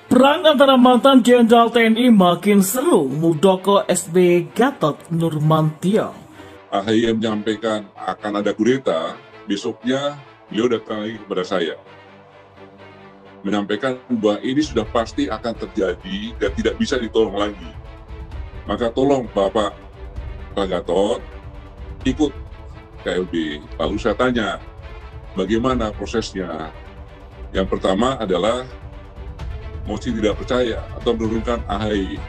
Perang antara mantan Jenderal TNI makin seru, Muldoko SBY Gatot Nurmantio. AHY menyampaikan akan ada kudeta, besoknya beliau datang lagi kepada saya. Menyampaikan bahwa ini sudah pasti akan terjadi dan tidak bisa ditolong lagi. Maka tolong Bapak Gatot ikut KLB. Lalu saya tanya, bagaimana prosesnya? Yang pertama adalah mosi tidak percaya atau menurunkan AHY.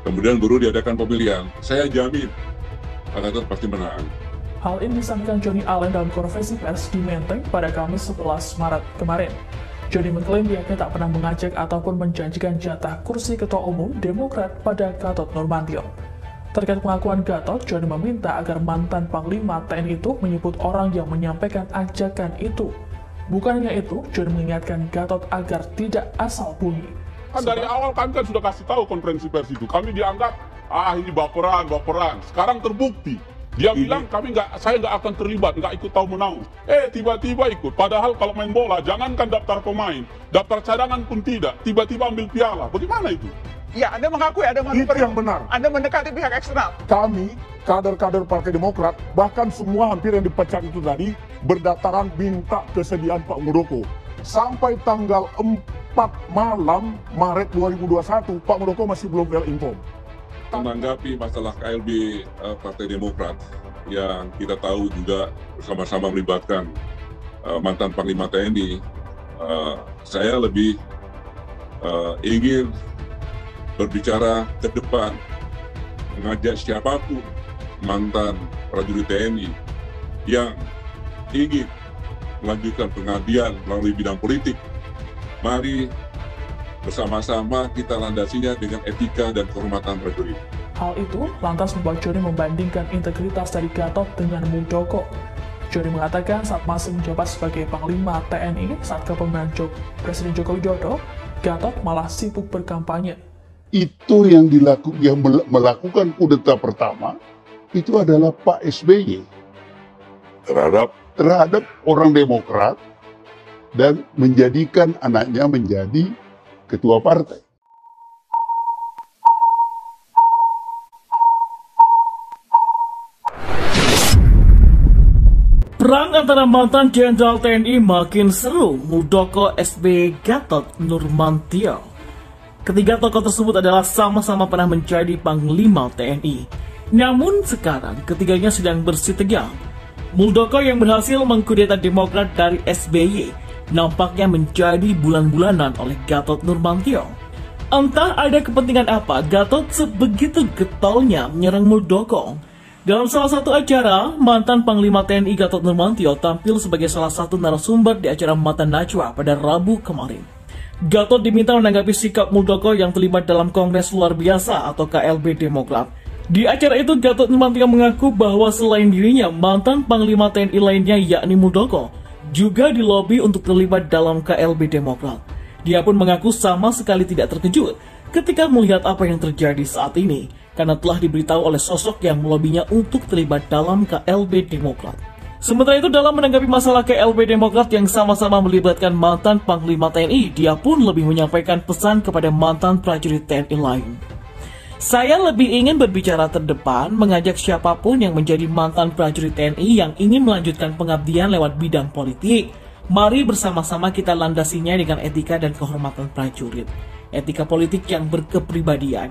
Kemudian baru diadakan pemilihan. Saya jamin Pak Gatot pasti menang. Hal ini disampaikan Johnny Allen dalam konferensi pers di Menteng pada Kamis 11 Maret kemarin. Johnny mengklaim pihaknya tak pernah mengajak ataupun menjanjikan jatah kursi Ketua Umum Demokrat pada Gatot Nurmantio. Terkait pengakuan Gatot, Johnny meminta agar mantan Panglima TNI itu menyebut orang yang menyampaikan ajakan itu. Bukan hanya itu, Johnny mengingatkan Gatot agar tidak asal bunyi. Kan dari awal kami kan sudah kasih tahu konferensi pers itu. Kami dianggap, ini baperan. Sekarang terbukti. Dia bilang saya nggak akan terlibat, nggak ikut tahu menau. Tiba-tiba ikut. Padahal kalau main bola, jangankan daftar pemain, daftar cadangan pun tidak. Tiba-tiba ambil piala. Bagaimana itu? Ya, Anda mengakui ada Itu yang benar. Anda mendekati pihak eksternal. Kami, kader-kader Partai Demokrat, bahkan semua hampir yang dipecat itu tadi, berdataran minta kesediaan Pak Muldoko. Sampai tanggal 4 malam Maret 2021, Pak Muldoko masih belum well-informed. Menanggapi masalah KLB Partai Demokrat yang kita tahu juga bersama-sama melibatkan mantan Panglima TNI, saya lebih ingin berbicara ke depan, mengajak siapapun mantan prajurit TNI yang ingin melanjutkan pengabdian melalui bidang politik. Mari bersama-sama kita landasinya dengan etika dan kehormatan prajurit. Hal itu lantas membuat Johnny membandingkan integritas dari Gatot dengan Muldoko. Johnny mengatakan saat masih menjabat sebagai Panglima TNI saat kepemimpinan Presiden Joko Widodo, Gatot malah sibuk berkampanye. Itu yang melakukan kudeta pertama, itu adalah Pak SBY terhadap orang Demokrat dan menjadikan anaknya menjadi ketua partai. Perang antara mantan Jenderal TNI makin seru, Muldoko SBY Gatot Nurmantio. Ketiga tokoh tersebut adalah sama-sama pernah menjadi Panglima TNI. Namun sekarang ketiganya sedang bersih tegang. Muldoko yang berhasil mengkudeta Demokrat dari SBY nampaknya menjadi bulan-bulanan oleh Gatot Nurmantio. Entah ada kepentingan apa Gatot sebegitu getolnya menyerang Muldoko. Dalam salah satu acara, mantan Panglima TNI Gatot Nurmantio tampil sebagai salah satu narasumber di acara Mata Najwa pada Rabu kemarin. Gatot diminta menanggapi sikap Muldoko yang terlibat dalam Kongres Luar Biasa atau KLB Demokrat. Di acara itu, Gatot Nurmantio mengaku bahwa selain dirinya, mantan Panglima TNI lainnya yakni Muldoko juga dilobi untuk terlibat dalam KLB Demokrat. Dia pun mengaku sama sekali tidak terkejut ketika melihat apa yang terjadi saat ini, karena telah diberitahu oleh sosok yang melobinya untuk terlibat dalam KLB Demokrat. Sementara itu, dalam menanggapi masalah KLB Demokrat yang sama-sama melibatkan mantan Panglima TNI, dia pun lebih menyampaikan pesan kepada mantan prajurit TNI lain. Saya lebih ingin berbicara terdepan, mengajak siapapun yang menjadi mantan prajurit TNI yang ingin melanjutkan pengabdian lewat bidang politik. Mari bersama-sama kita landasinya dengan etika dan kehormatan prajurit. Etika politik yang berkepribadian,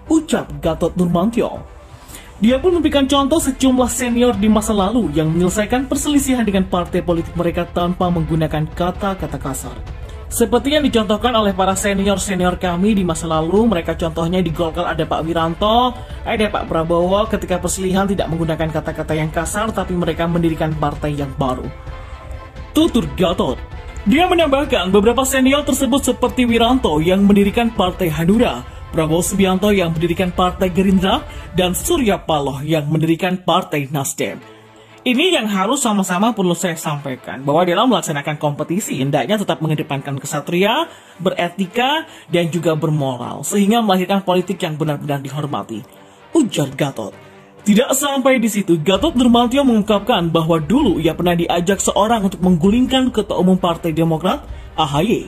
ucap Gatot Nurmantio. Dia pun memberikan contoh sejumlah senior di masa lalu yang menyelesaikan perselisihan dengan partai politik mereka tanpa menggunakan kata-kata kasar. Seperti yang dicontohkan oleh para senior-senior kami di masa lalu, mereka contohnya di Golkar ada Pak Wiranto, ada Pak Prabowo, ketika perselisihan tidak menggunakan kata-kata yang kasar tapi mereka mendirikan partai yang baru. Tutur Gatot. Dia menambahkan beberapa senior tersebut seperti Wiranto yang mendirikan Partai Hanura, Prabowo Subianto yang mendirikan Partai Gerindra, dan Surya Paloh yang mendirikan Partai Nasdem. Ini yang harus sama-sama perlu saya sampaikan, bahwa dalam melaksanakan kompetisi hendaknya tetap mengedepankan kesatria, beretika, dan juga bermoral, sehingga melahirkan politik yang benar-benar dihormati, ujar Gatot. Tidak sampai di situ, Gatot Nurmantio mengungkapkan bahwa dulu ia pernah diajak seorang untuk menggulingkan Ketua Umum Partai Demokrat, AHY.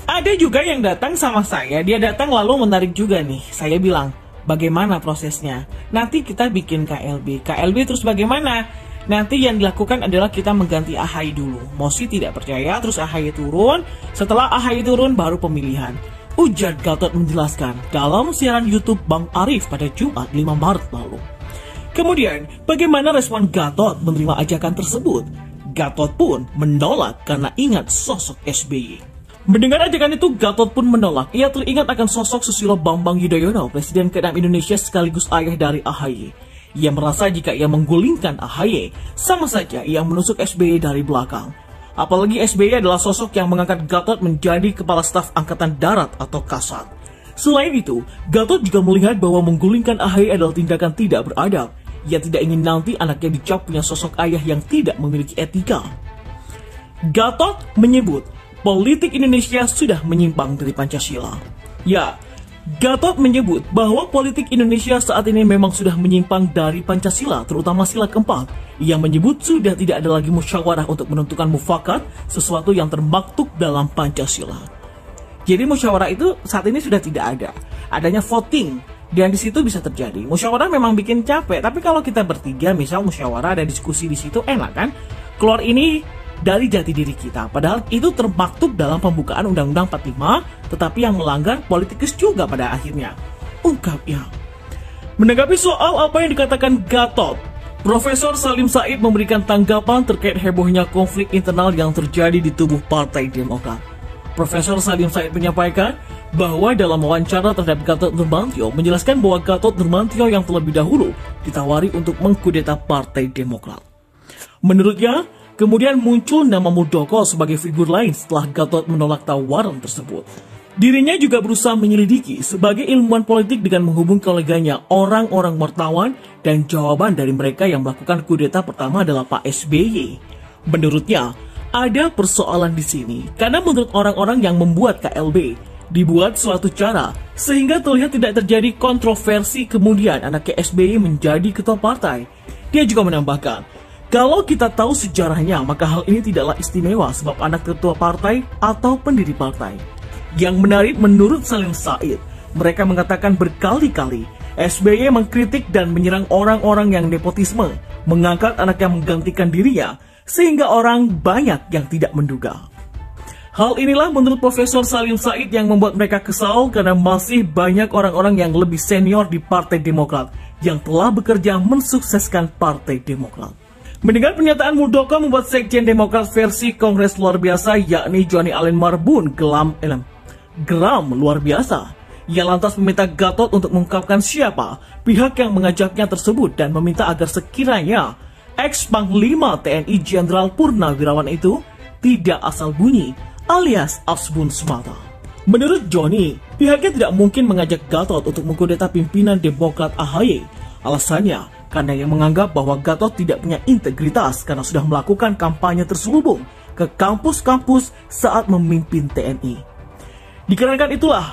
Ada juga yang datang sama saya, dia datang lalu menarik juga nih. Saya bilang, bagaimana prosesnya? Nanti kita bikin KLB terus bagaimana? Nanti yang dilakukan adalah kita mengganti AHY dulu. Mosi tidak percaya, terus AHY turun. Setelah AHY turun, baru pemilihan. Ujar Gatot menjelaskan dalam siaran YouTube Bang Arif pada Jumat 5 Maret lalu. Kemudian, bagaimana respon Gatot menerima ajakan tersebut? Gatot pun menolak karena ingat sosok SBY. Mendengar ajakan itu, Gatot pun menolak. Ia teringat akan sosok Susilo Bambang Yudhoyono, Presiden ke-6 Indonesia sekaligus ayah dari AHY. Ia merasa jika ia menggulingkan AHY, sama saja ia menusuk SBY dari belakang. Apalagi SBY adalah sosok yang mengangkat Gatot menjadi Kepala Staf Angkatan Darat atau Kasat. Selain itu, Gatot juga melihat bahwa menggulingkan AHY adalah tindakan tidak beradab. Ia tidak ingin nanti anaknya dicap punya sosok ayah yang tidak memiliki etika. Gatot menyebut, politik Indonesia sudah menyimpang dari Pancasila. Ya, Gatot menyebut bahwa politik Indonesia saat ini memang sudah menyimpang dari Pancasila, terutama sila keempat. Ia menyebut sudah tidak ada lagi musyawarah untuk menentukan mufakat, sesuatu yang termaktub dalam Pancasila. Jadi musyawarah itu saat ini sudah tidak ada. Adanya voting, dan di situ bisa terjadi. Musyawarah memang bikin capek, tapi kalau kita bertiga, misal musyawarah ada diskusi di situ, enak kan? Keluar ini dari jati diri kita, padahal itu termaktub dalam pembukaan Undang-Undang 45, tetapi yang melanggar politikus juga pada akhirnya, ungkapnya. Menanggapi soal apa yang dikatakan Gatot, Profesor Salim Said memberikan tanggapan terkait hebohnya konflik internal yang terjadi di tubuh Partai Demokrat. Profesor Salim Said menyampaikan bahwa dalam wawancara terhadap Gatot Nurmantio menjelaskan bahwa Gatot Nurmantio yang terlebih dahulu ditawari untuk mengkudeta Partai Demokrat. Menurutnya, kemudian muncul nama Muldoko sebagai figur lain setelah Gatot menolak tawaran tersebut. Dirinya juga berusaha menyelidiki sebagai ilmuwan politik dengan menghubungi koleganya orang-orang wartawan dan jawaban dari mereka yang melakukan kudeta pertama adalah Pak SBY. Menurutnya, ada persoalan di sini karena menurut orang-orang yang membuat KLB, dibuat suatu cara sehingga terlihat tidak terjadi kontroversi kemudian anaknya SBY menjadi ketua partai. Dia juga menambahkan, kalau kita tahu sejarahnya, maka hal ini tidaklah istimewa sebab anak ketua partai atau pendiri partai. Yang menarik menurut Salim Said, mereka mengatakan berkali-kali SBY mengkritik dan menyerang orang-orang yang nepotisme, mengangkat anak yang menggantikan dirinya, sehingga orang banyak yang tidak menduga. Hal inilah menurut Profesor Salim Said yang membuat mereka kesal karena masih banyak orang-orang yang lebih senior di Partai Demokrat yang telah bekerja mensukseskan Partai Demokrat. Mendengar pernyataan Muldoko membuat Sekjen Demokrat versi Kongres luar biasa yakni Johnny Allen Marbun geram luar biasa. Ia lantas meminta Gatot untuk mengungkapkan siapa pihak yang mengajaknya tersebut dan meminta agar sekiranya ex-Panglima TNI Jenderal Purnawirawan itu tidak asal bunyi alias asbun semata. Menurut Johnny, pihaknya tidak mungkin mengajak Gatot untuk mengkudeta pimpinan Demokrat AHY. Alasannya, karena yang menganggap bahwa Gatot tidak punya integritas karena sudah melakukan kampanye terselubung ke kampus-kampus saat memimpin TNI. Dikarenakan itulah,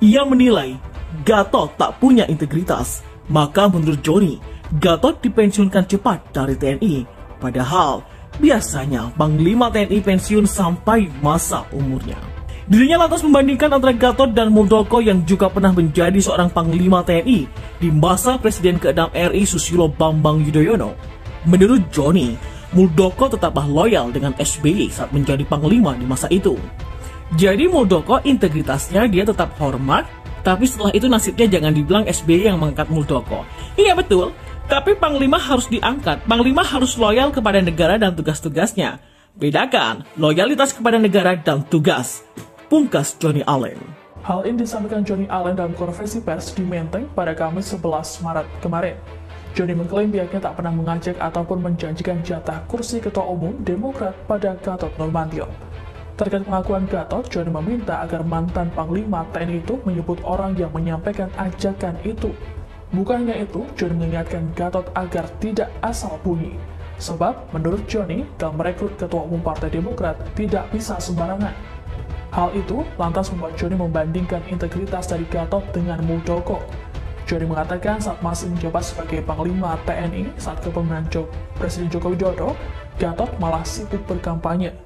ia menilai Gatot tak punya integritas. Maka menurut Johnny, Gatot dipensiunkan cepat dari TNI. Padahal, biasanya Panglima TNI pensiun sampai masa umurnya. Dirinya lantas membandingkan antara Gatot dan Muldoko yang juga pernah menjadi seorang Panglima TNI di masa Presiden ke-6 RI Susilo Bambang Yudhoyono. Menurut Johnny, Muldoko tetaplah loyal dengan SBY saat menjadi Panglima di masa itu. Jadi Muldoko integritasnya dia tetap hormat, tapi setelah itu nasibnya jangan dibilang SBY yang mengangkat Muldoko. Iya betul, tapi Panglima harus diangkat, Panglima harus loyal kepada negara dan tugas-tugasnya. Bedakan loyalitas kepada negara dan tugas. Pungkas Johnny Allen. Hal ini disampaikan Johnny Allen dalam konferensi pers di Menteng pada Kamis 11 Maret kemarin. Johnny mengklaim pihaknya tak pernah mengajak ataupun menjanjikan jatah kursi ketua umum Demokrat pada Gatot Nurmantio. Terkait pengakuan Gatot, Johnny meminta agar mantan Panglima TNI itu menyebut orang yang menyampaikan ajakan itu. Bukannya itu, Johnny mengingatkan Gatot agar tidak asal bunyi. Sebab, menurut Johnny, dalam merekrut ketua umum Partai Demokrat tidak bisa sembarangan. Hal itu lantas membuat Johnny membandingkan integritas dari Gatot dengan Muldoko. Johnny mengatakan saat masih menjabat sebagai Panglima TNI saat kepemimpinan Presiden Joko Widodo, Gatot malah sibuk berkampanye.